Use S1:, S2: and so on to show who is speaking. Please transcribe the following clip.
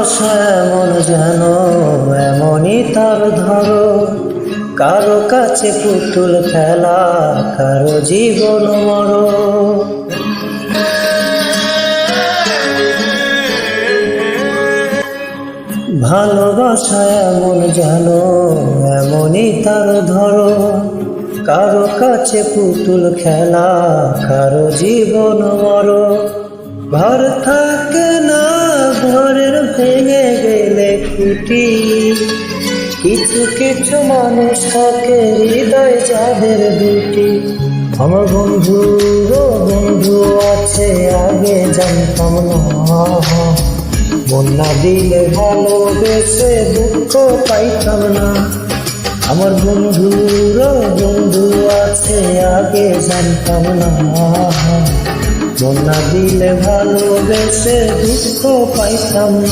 S1: ভালোবাসা এমন যেন এমনই তার ধরো, কারো কাছে পুতুল খেলা, কারো জীবন মরো। ভালোবাসা এমন যেন এমনই তার ধরো, কারো কাছে পুতুল খেলা, কারো জীবন মরো। ঘর থাকে না, ঘরের ভেঙে গেলে খুঁটি, কিছু কিছু মানুষ থাকে হৃদয় যাদের দুটি। আমার বন্ধুরও বন্ধু আছে, আগে জানতাম না। মন না দিলে ভালোবেসে দুঃখ পাইতাম না। আমার বন্ধুরও বন্ধু আছে, আগে জানতাম না। মন না দিলে ভালোবেসে দুঃখ পাইতাম না।